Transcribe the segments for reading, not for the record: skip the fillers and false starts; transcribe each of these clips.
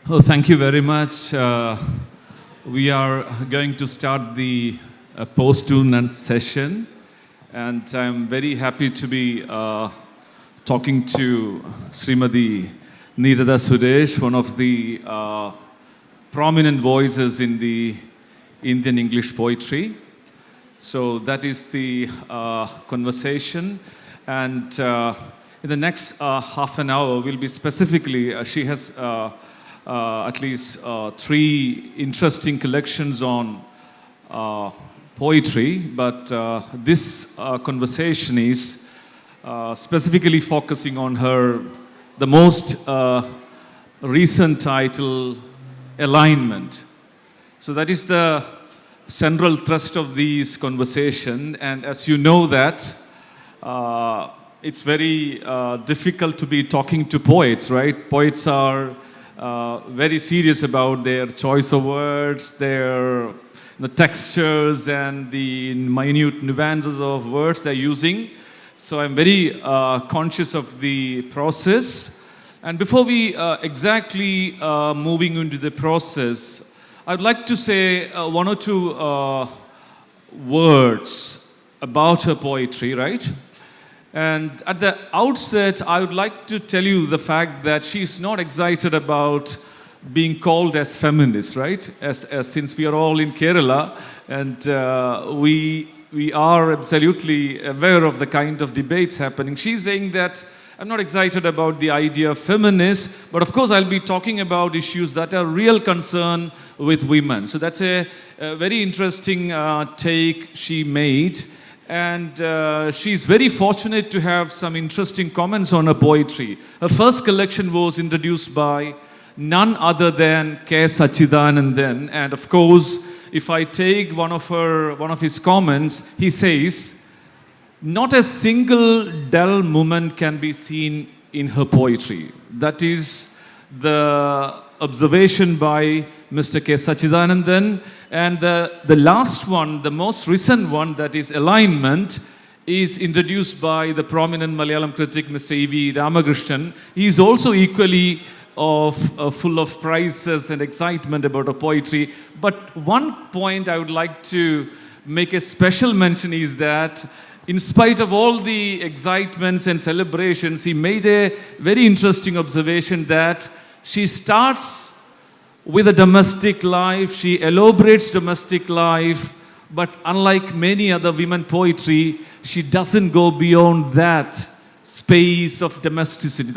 Oh, thank you very much. We are going to start the post-student session, and I'm very happy to be talking to Srimati Neerada Suresh, one of the prominent voices in the Indian English poetry. So that is the conversation, and in the next half an hour, we'll be specifically, she has at least three interesting collections on poetry, but this conversation is specifically focusing on the most recent title, Alignment. So that is the central thrust of this conversation, and as you know that, it's very difficult to be talking to poets, right? Poets are very serious about their choice of words, the textures and the minute nuances of words they're using. So I'm very conscious of the process. And before we exactly moving into the process, I'd like to say one or two words about her poetry, right? And at the outset, I would like to tell you the fact that she's not excited about being called as feminist, right? Since we are all in Kerala, and we are absolutely aware of the kind of debates happening. She's saying that I'm not excited about the idea of feminist, but of course I'll be talking about issues that are real concern with women. So that's a very interesting take she made. And she's very fortunate to have some interesting comments on her poetry. Her first collection was introduced by none other than K. Sachidanandan. And of course, if I take one of his comments, he says, not a single dull moment can be seen in her poetry. That is the observation by Mr. K. Sachidanandan. And the last one, the most recent one, that is Alignment, is introduced by the prominent Malayalam critic, Mr. E.V. Ramakrishnan. He is also equally full of prizes and excitement about her poetry. But one point I would like to make a special mention is that in spite of all the excitements and celebrations, he made a very interesting observation that she starts with a domestic life, she elaborates domestic life, but unlike many other women poetry, she doesn't go beyond that space of domesticity.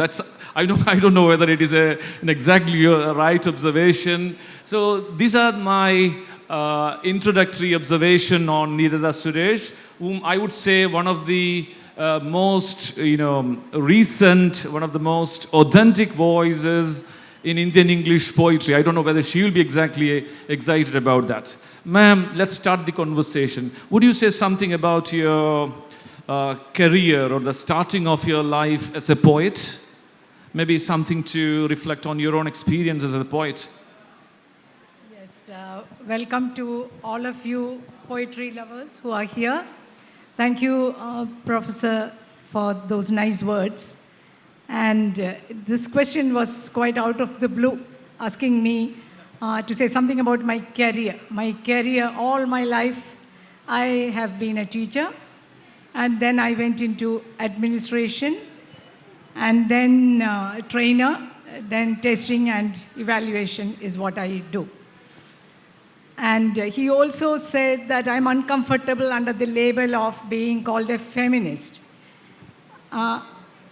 I don't know whether it is an exactly right observation. So these are my introductory observation on Neerada Suresh, whom I would say one of the most recent, one of the most authentic voices in Indian English poetry. I don't know whether she will be exactly excited about that. Ma'am, let's start the conversation. Would you say something about your career or the starting of your life as a poet? Maybe something to reflect on your own experiences as a poet. Yes, welcome to all of you poetry lovers who are here. Thank you, Professor, for those nice words. And this question was quite out of the blue, asking me to say something about my career. My career, all my life, I have been a teacher. And then I went into administration, and then trainer, then testing and evaluation is what I do. And he also said that I'm uncomfortable under the label of being called a feminist.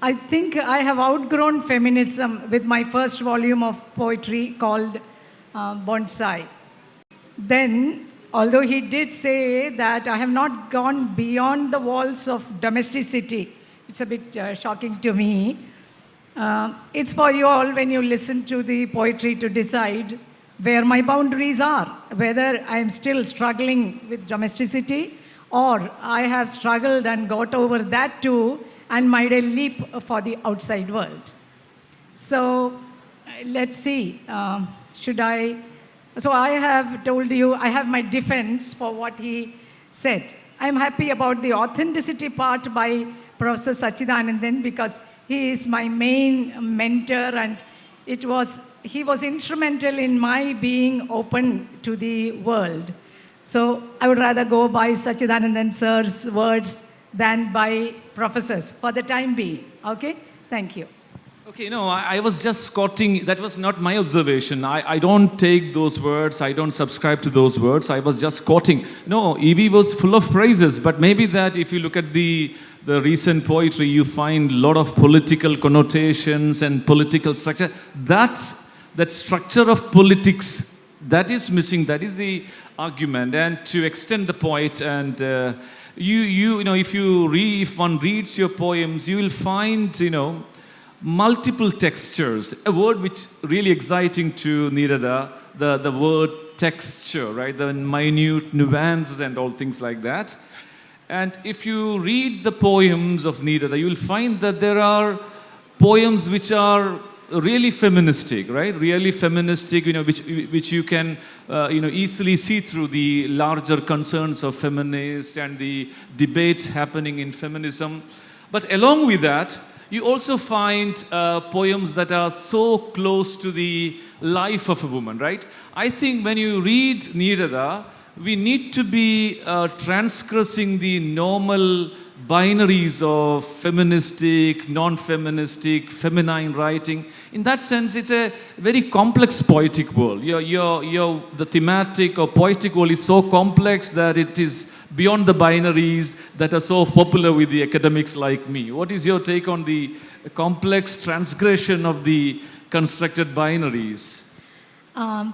I think I have outgrown feminism with my first volume of poetry called Bonsai. Then, although he did say that I have not gone beyond the walls of domesticity, it's a bit shocking to me. It's for you all when you listen to the poetry to decide where my boundaries are, whether I'm still struggling with domesticity or I have struggled and got over that too and made a leap for the outside world. So let's see, so I have told you, I have my defense for what he said. I'm happy about the authenticity part by Professor Sachidanandan because he is my main mentor, and it was he was instrumental in my being open to the world. So I would rather go by Sachidanandan sir's words than by professors for the time being. Okay? Thank you. Okay, no, I was just quoting, that was not my observation. I don't take those words, I don't subscribe to those words. I was just quoting. No, Evie was full of praises, but maybe that if you look at the recent poetry, you find a lot of political connotations and political structure. That structure of politics, that is missing, that is the argument. And to extend the point, and you know, if one reads your poems, you will find, you know, multiple textures, a word which really exciting to Neerada, the word texture, right? The minute nuances and all things like that. And if you read the poems of Neerada, you will find that there are poems which are really feministic, right? Really feministic, you know, which you can, you know, easily see through the larger concerns of feminists and the debates happening in feminism. But along with that, you also find poems that are so close to the life of a woman, right? I think when you read Neerada, we need to be transgressing the normal binaries of feministic, non-feministic, feminine writing. In that sense, it's a very complex poetic world. The thematic or poetic world is so complex that it is beyond the binaries that are so popular with the academics like me. What is your take on the complex transgression of the constructed binaries?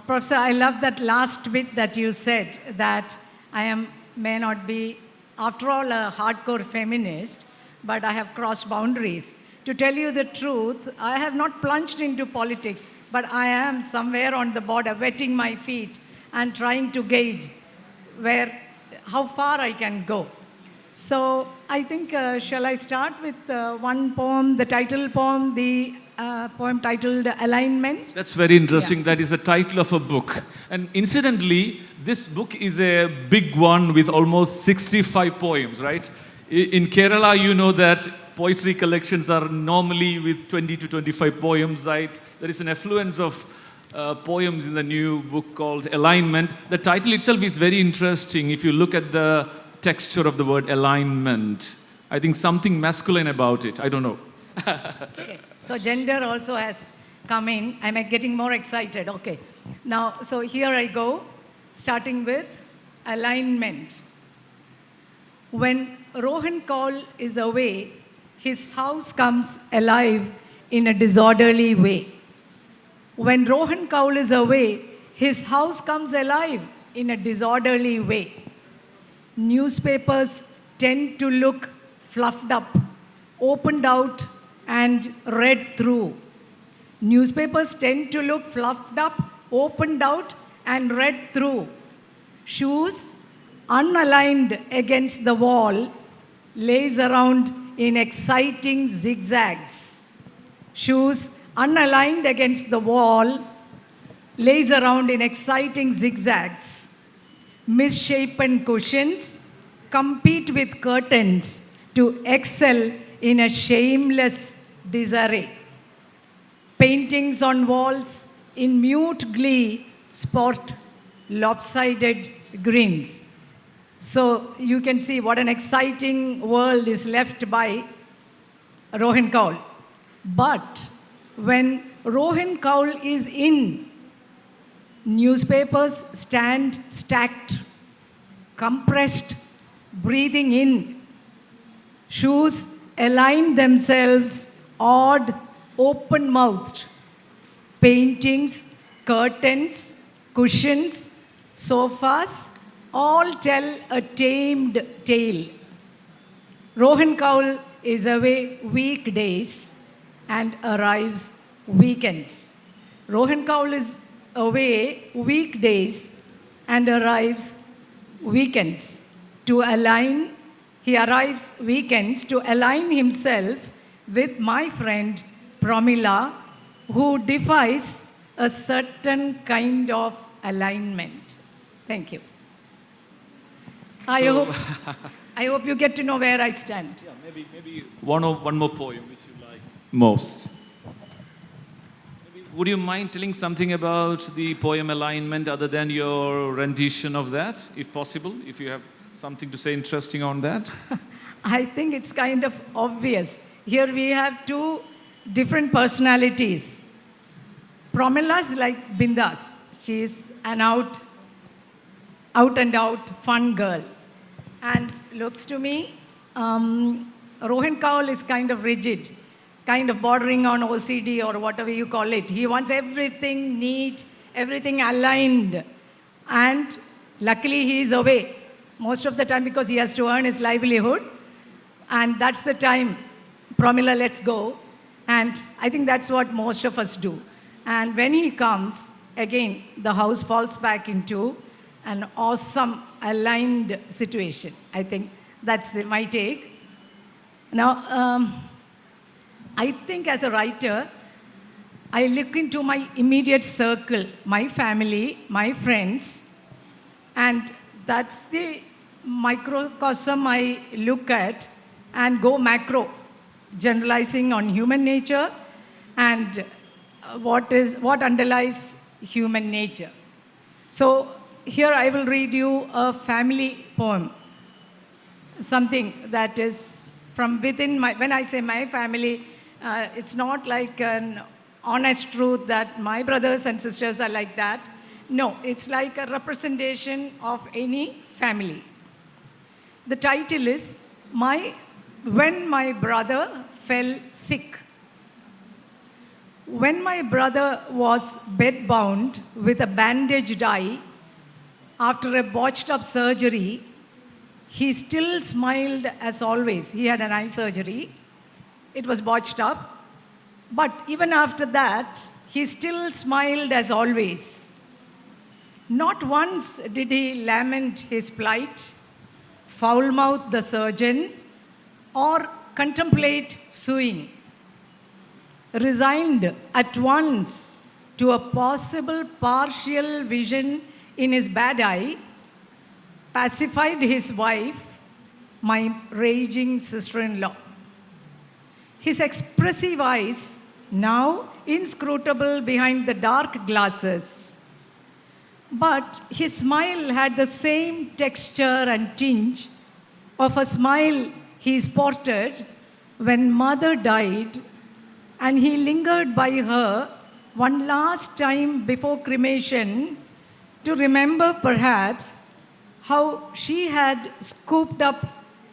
Professor, I love that last bit that you said, that may not be, after all, a hardcore feminist, but I have crossed boundaries. To tell you the truth, I have not plunged into politics, but I am somewhere on the border, wetting my feet and trying to gauge how far I can go. So I think, shall I start with one poem, the title poem, the poem titled Alignment? That's very interesting. Yeah. That is the title of a book. And incidentally, this book is a big one with almost 65 poems, right? In Kerala, you know that poetry collections are normally with 20 to 25 poems, right? There is an affluence of poems in the new book called Alignment. The title itself is very interesting. If you look at the texture of the word alignment, I think something masculine about it. I don't know. Okay. So gender also has come in. I'm getting more excited. Okay. Now, so here I go, starting with alignment. When Rohan Kaul is away, his house comes alive in a disorderly way. When Rohan Kaul is away, his house comes alive in a disorderly way. Newspapers tend to look fluffed up, opened out, and read through. Newspapers tend to look fluffed up, opened out, and read through. Shoes, unaligned against the wall, lays around in exciting zigzags. Shoes, unaligned against the wall, lays around in exciting zigzags. Misshapen cushions compete with curtains to excel in a shameless disarray. Paintings on walls in mute glee sport lopsided grins. So you can see what an exciting world is left by Rohan Kaul. But when Rohan Kaul is in, newspapers stand stacked, compressed, breathing in. Shoes align themselves, odd, open-mouthed. Paintings, curtains, cushions, sofas, all tell a tamed tale. Rohan Kaul is away weekdays and arrives weekends. Rohan Kaul is away weekdays and arrives weekends. He arrives weekends to align himself with my friend Pramila, who defies a certain kind of alignment. Thank you. I hope you get to know where I stand. Yeah, maybe one more poem which you like most. Maybe would you mind telling something about the poem alignment other than your rendition of that, if possible, if you have something to say interesting on that? I think it's kind of obvious. Here we have two different personalities. Pramila's like Bindas. She's an out and out fun girl. And looks to me, Rohan Kaul is kind of rigid, kind of bordering on OCD or whatever you call it. He wants everything neat, everything aligned. And luckily he is away most of the time because he has to earn his livelihood. And that's the time, Pramila, let's go. And I think that's what most of us do. And when he comes, again, the house falls back into an awesome aligned situation. I think that's my take. Now, I think as a writer, I look into my immediate circle, my family, my friends, and that's the microcosm I look at and go macro, generalizing on human nature and what underlies human nature. So here I will read you a family poem, something that is from within my, when I say my family, it's not like an honest truth that my brothers and sisters are like that. No, it's like a representation of any family. The title is When My Brother Fell Sick. When my brother was bedbound with a bandaged eye after a botched up surgery, he still smiled as always. He had an eye surgery. It was botched up. But even after that, he still smiled as always. Not once did he lament his plight, foul-mouth the surgeon, or contemplate suing. Resigned at once to a possible partial vision in his bad eye, pacified his wife, my raging sister-in-law. His expressive eyes, now inscrutable behind the dark glasses, but his smile had the same texture and tinge of a smile he sported when mother died and he lingered by her one last time before cremation to remember perhaps how she had scooped up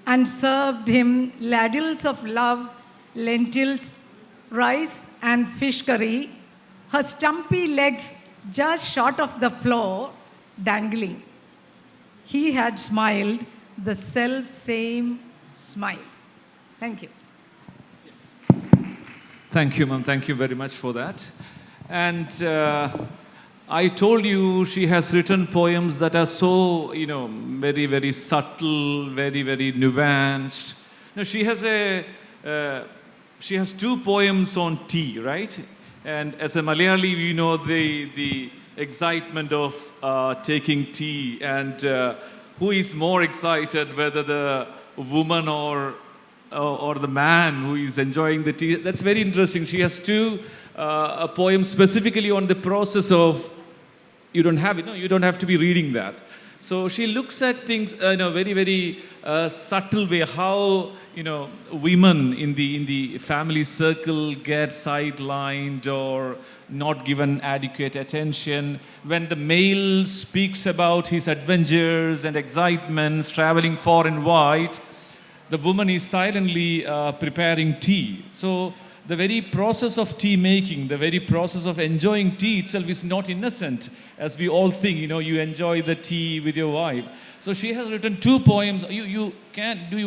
and served him ladles of love, lentils, rice and fish curry, her stumpy legs just short of the floor, dangling. He had smiled the self-same smile. Thank you. Thank you, ma'am. Thank you very much for that. And I told you she has written poems that are so, very, very subtle, very, very nuanced. Now, she has two poems on tea, right? And as a Malayali, we know the excitement of taking tea and who is more excited, whether the woman or the man who is enjoying the tea. That's very interesting. She has two poems specifically on the process of, you don't have to be reading that. So she looks at things in a very, very subtle way, how, women in the family circle get sidelined or not given adequate attention. When the male speaks about his adventures and excitements, traveling far and wide, the woman is silently preparing tea. So the very process of tea making, the very process of enjoying tea itself is not innocent, as we all think. You enjoy the tea with your wife. So she has written two poems. Do you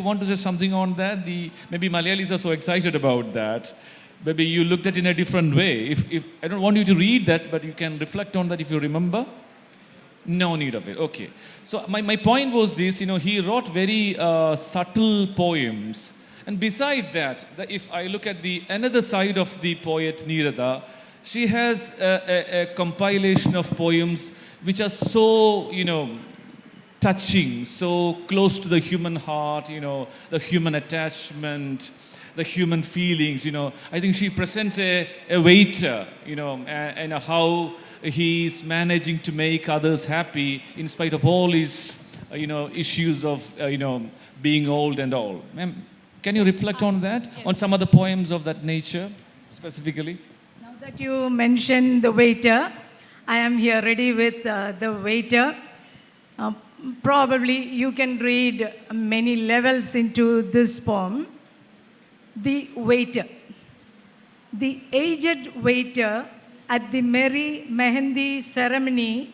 want to say something on that? Maybe Malayalis are so excited about that. Maybe you looked at it in a different way. If I don't want you to read that, but you can reflect on that if you remember. No need of it. Okay. So my point was this, he wrote very subtle poems. And beside that, if I look at the another side of the poet Neerada, she has a compilation of poems which are so, touching, so close to the human heart, the human attachment, the human feelings, I think she presents a waiter, and how he's managing to make others happy in spite of all his, issues of, being old and all. Ma'am, can you reflect on that, on some of the poems of that nature specifically? Now that you mentioned the waiter, I am here ready with the waiter. Probably you can read many levels into this poem. The waiter. The aged waiter at the merry Mehendi ceremony,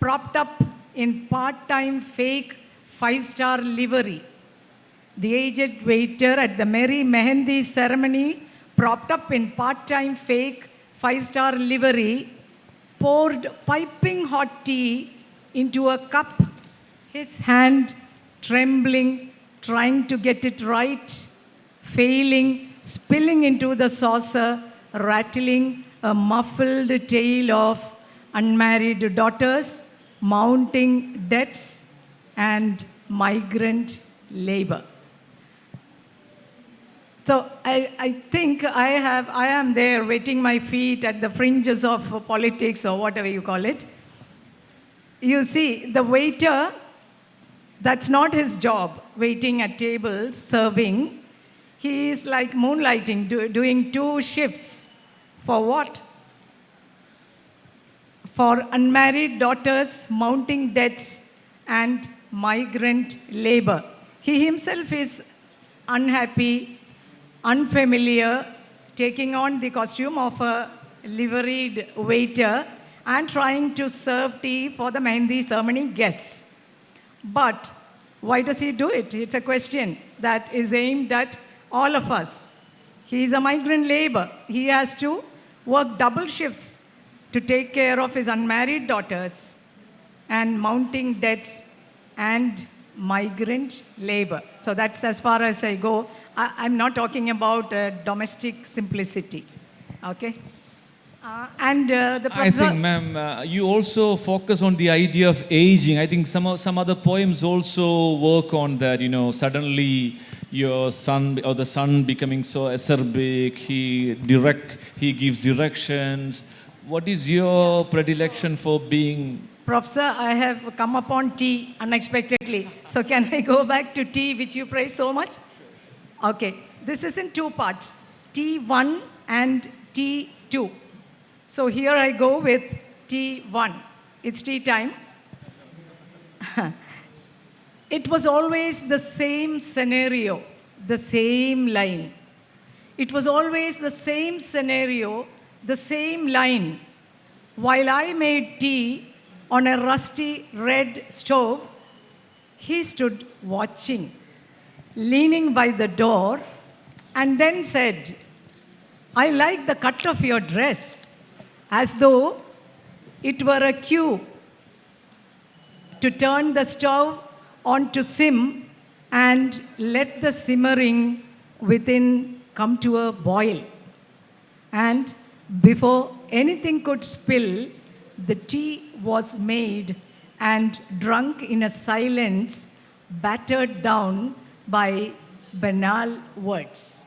propped up in part-time fake five-star livery. The aged waiter at the merry Mehendi ceremony, propped up in part-time fake five-star livery, poured piping hot tea into a cup, his hand trembling, trying to get it right, failing, spilling into the saucer, rattling a muffled tale of unmarried daughters, mounting debts, and migrant labor. So I think I am there wetting my feet at the fringes of politics or whatever you call it. You see, the waiter, that's not his job, waiting at tables, serving. He is like moonlighting, doing two shifts. For what? For unmarried daughters, mounting debts, and migrant labor. He himself is unhappy, unfamiliar, taking on the costume of a liveried waiter and trying to serve tea for the Mehendi ceremony guests. But why does he do it? It's a question that is aimed at all of us. He is a migrant labor. He has to work double shifts to take care of his unmarried daughters and mounting debts and migrant labor. So that's as far as I go. I'm not talking about domestic simplicity. Okay? The professor... I think, ma'am, you also focus on the idea of aging. I think some other poems also work on that. Suddenly your son or the son becoming so acerbic. He gives directions. What is your predilection for being? Professor, I have come upon tea unexpectedly. So can I go back to tea, which you praise so much? Okay. This is in two parts, T1 and T2. So here I go with T1. It's tea time. It was always the same scenario, the same line. It was always the same scenario, the same line. While I made tea on a rusty red stove, he stood watching, leaning by the door, and then said, "I like the cut of your dress," as though it were a cue to turn the stove on to sim and let the simmering within come to a boil. And before anything could spill, the tea was made and drunk in a silence battered down by banal words.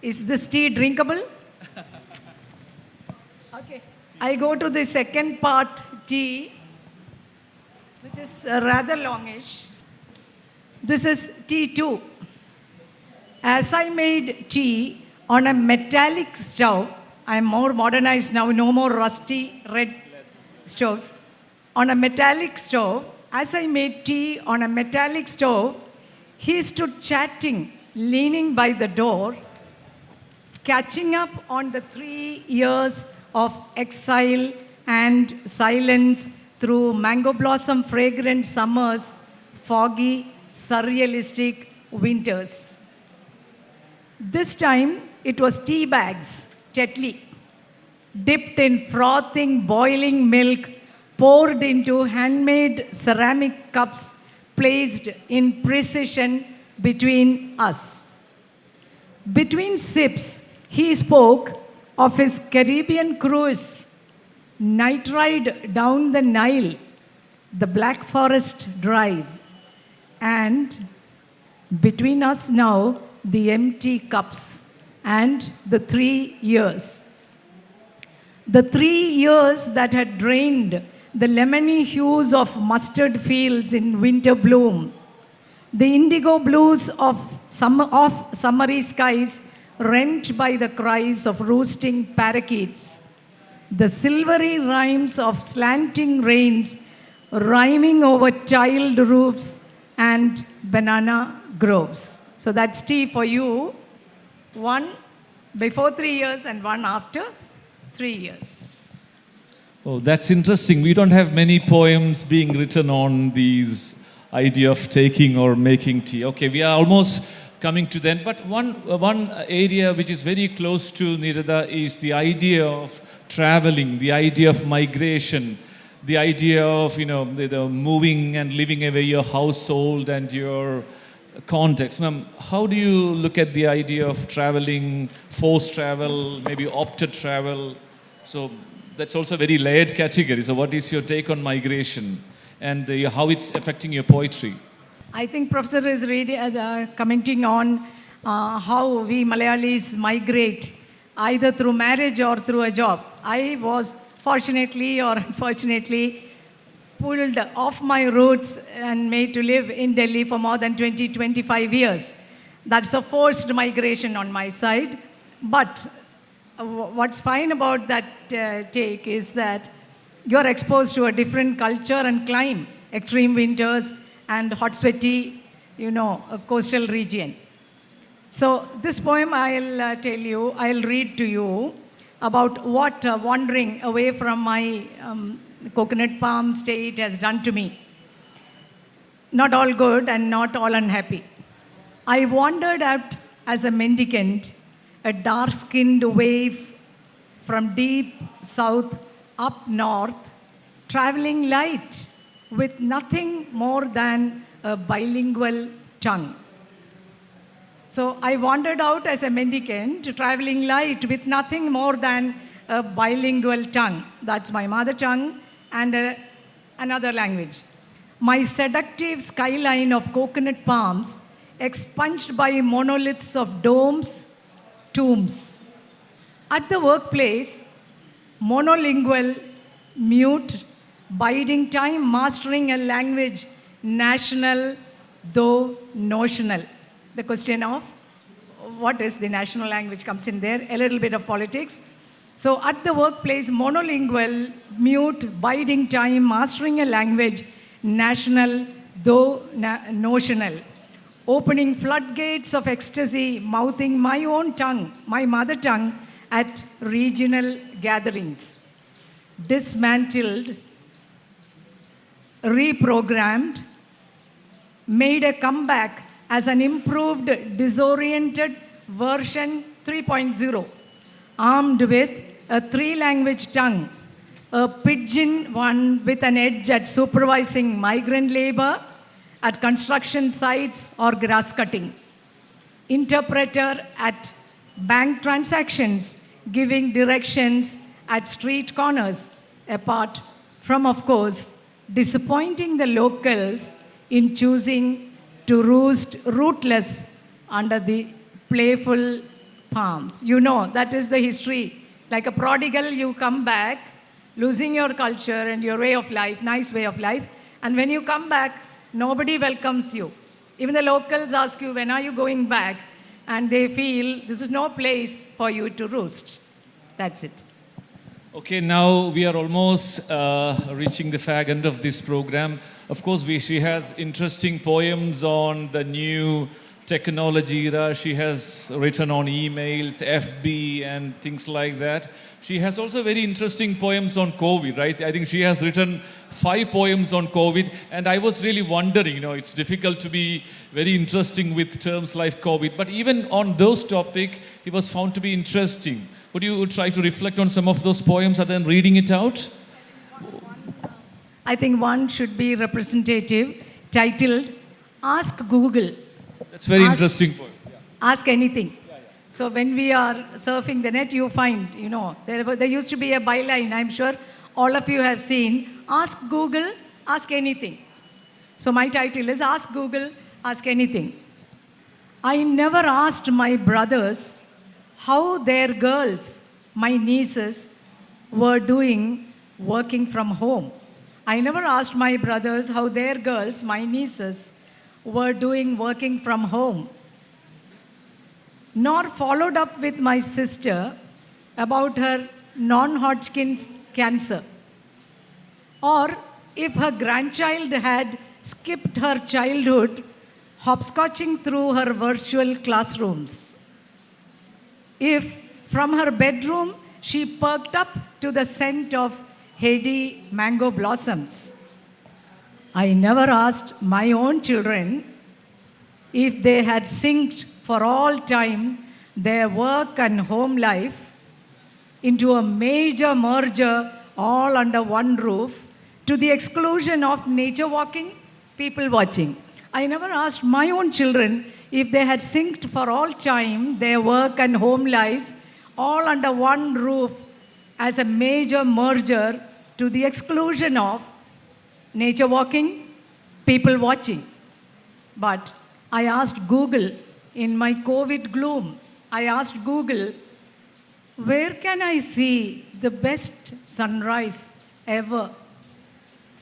Is this tea drinkable? Okay. I go to the second part, tea, which is rather longish. This is T2. As I made tea on a metallic stove, I'm more modernized now, no more rusty red stoves. On a metallic stove, as I made tea on a metallic stove, he stood chatting, leaning by the door, catching up on the 3 years of exile and silence through mango blossom fragrant summers, foggy, surrealistic winters. This time, it was tea bags, Tetley, dipped in frothing, boiling milk, poured into handmade ceramic cups, placed in precision between us. Between sips, he spoke of his Caribbean cruise, night ride down the Nile, the Black Forest Drive, and between us now, the empty cups, and the 3 years. The 3 years that had drained the lemony hues of mustard fields in winter bloom, the indigo blues of summery skies rent by the cries of roosting parakeets, the silvery rhymes of slanting rains rhyming over tiled roofs and banana groves. So that's tea for you. One before 3 years and one after 3 years. Oh, that's interesting. We don't have many poems being written on these idea of taking or making tea. Okay, we are almost coming to then. But one area which is very close to Neerada is the idea of traveling, the idea of migration, the idea of the moving and living away your household and your context. Ma'am, how do you look at the idea of traveling, forced travel, maybe opted travel? So that's also a very layered category. So what is your take on migration and how it's affecting your poetry? I think Professor is really commenting on how we Malayalis migrate either through marriage or through a job. I was fortunately or unfortunately pulled off my roots and made to live in Delhi for more than 25 years. That's a forced migration on my side. But what's fine about that take is that you're exposed to a different culture and climate, extreme winters and hot, sweaty, a coastal region. So this poem I'll read to you about what wandering away from my coconut palm state has done to me. Not all good and not all unhappy. I wandered out as a mendicant, a dark-skinned wave from deep south up north, traveling light with nothing more than a bilingual tongue. So I wandered out as a mendicant, traveling light with nothing more than a bilingual tongue. That's my mother tongue and another language. My seductive skyline of coconut palms expunged by monoliths of domes, tombs. At the workplace, monolingual, mute, biding time, mastering a language, national, though notional. The question of what is the national language comes in there, a little bit of politics. So at the workplace, monolingual, mute, biding time, mastering a language, national, though notional. Opening floodgates of ecstasy, mouthing my own tongue, my mother tongue, at regional gatherings. Dismantled, reprogrammed, made a comeback as an improved, disoriented version 3.0, armed with a 3-language tongue, a pidgin one with an edge at supervising migrant labor at construction sites or grass cutting, interpreter at bank transactions, giving directions at street corners, apart from, of course, disappointing the locals in choosing to roost rootless under the playful palms. That is the history. Like a prodigal, you come back, losing your culture and your way of life, nice way of life. And when you come back, nobody welcomes you. Even the locals ask you, when are you going back? And they feel this is no place for you to roost. That's it. Okay, now we are almost reaching the fag end of this program. Of course, she has interesting poems on the new technology era. She has written on emails, FB, and things like that. She has also very interesting poems on COVID, right? I think she has written 5 poems on COVID. And I was really wondering, it's difficult to be very interesting with terms like COVID. But even on those topics, it was found to be interesting. Would you try to reflect on some of those poems and then reading it out? I think one should be representative, titled, Ask Google. That's very interesting poem. Yeah. Ask anything. So when we are surfing the net, you find, there used to be a byline, I'm sure all of you have seen, Ask Google, ask anything. So my title is Ask Google, ask anything. I never asked my brothers how their girls, my nieces, were doing working from home. I never asked my brothers how their girls, my nieces, were doing working from home. Nor followed up with my sister about her non-Hodgkin's cancer. Or if her grandchild had skipped her childhood hopscotching through her virtual classrooms. If from her bedroom she perked up to the scent of heady mango blossoms. I never asked my own children if they had synced for all time their work and home life into a major merger all under one roof to the exclusion of nature walking, people watching. I never asked my own children if they had synced for all time their work and home lives all under one roof as a major merger to the exclusion of nature walking, people watching. But I asked Google in my COVID gloom, I asked Google, where can I see the best sunrise ever?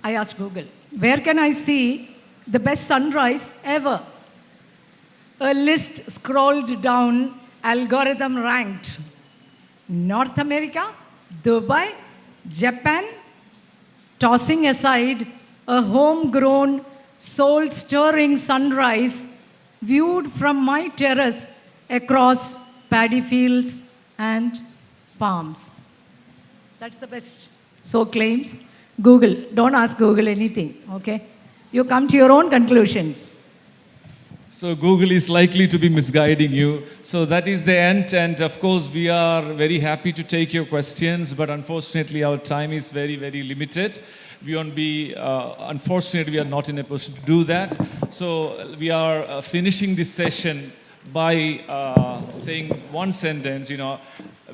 I asked Google, where can I see the best sunrise ever? A list scrolled down, algorithm ranked. North America, Dubai, Japan, tossing aside a homegrown, soul-stirring sunrise viewed from my terrace across paddy fields and palms. That's the best. So claims Google. Don't ask Google anything, okay? You come to your own conclusions. So Google is likely to be misguiding you. So that is the end. And of course, we are very happy to take your questions, but unfortunately, our time is very, very limited. We won't be, unfortunately, we are not in a position to do that. So we are finishing this session by saying one sentence,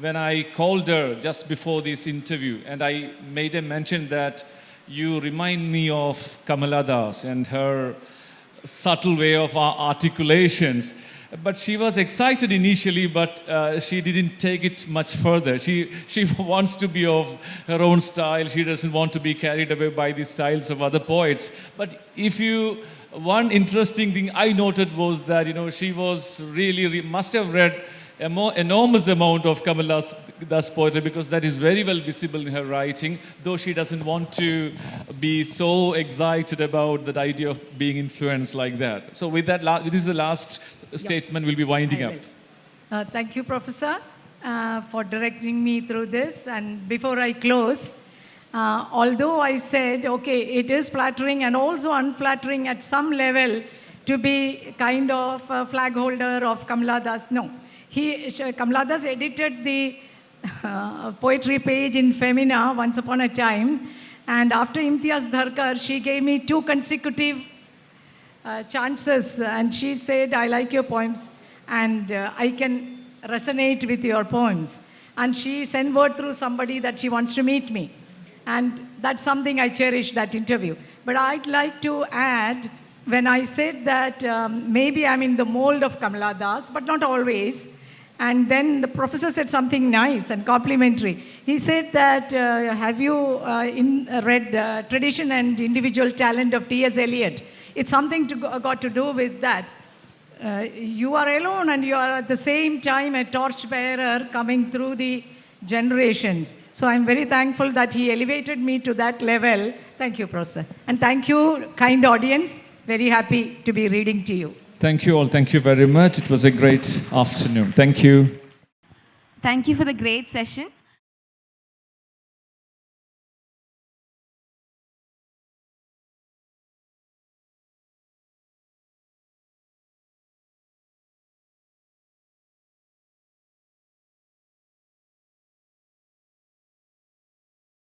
when I called her just before this interview, and I made a mention that you remind me of Kamala Das and her subtle way of articulations. But she was excited initially, but she didn't take it much further. She wants to be of her own style. She doesn't want to be carried away by the styles of other poets. But one interesting thing I noted was that, she was really must have read enormous amount of Kamala Das poetry, because that is very well visible in her writing, though she doesn't want to be so excited about that idea of being influenced like that. So with that, this is the last statement. We'll be winding up. Thank you, Professor, for directing me through this. And before I close, although I said, okay, it is flattering and also unflattering at some level to be kind of a flag holder of Kamala Das, no. Kamala Das edited the poetry page in Femina once upon a time, and after Imtiaz Dharkar, she gave me 2 consecutive chances, and she said, I like your poems, and I can resonate with your poems. And she sent word through somebody that she wants to meet me. And that's something I cherish, that interview. But I'd like to add, when I said that maybe I'm in the mold of Kamala Das, but not always. And then the professor said something nice and complimentary. He said that, have you read Tradition and Individual Talent of T.S. Eliot? It's something got to do with that. You are alone and you are at the same time a torchbearer coming through the generations. So I'm very thankful that he elevated me to that level. Thank you, Professor. And thank you, kind audience. Very happy to be reading to you. Thank you all. Thank you very much. It was a great afternoon. Thank you. Thank you for the great session.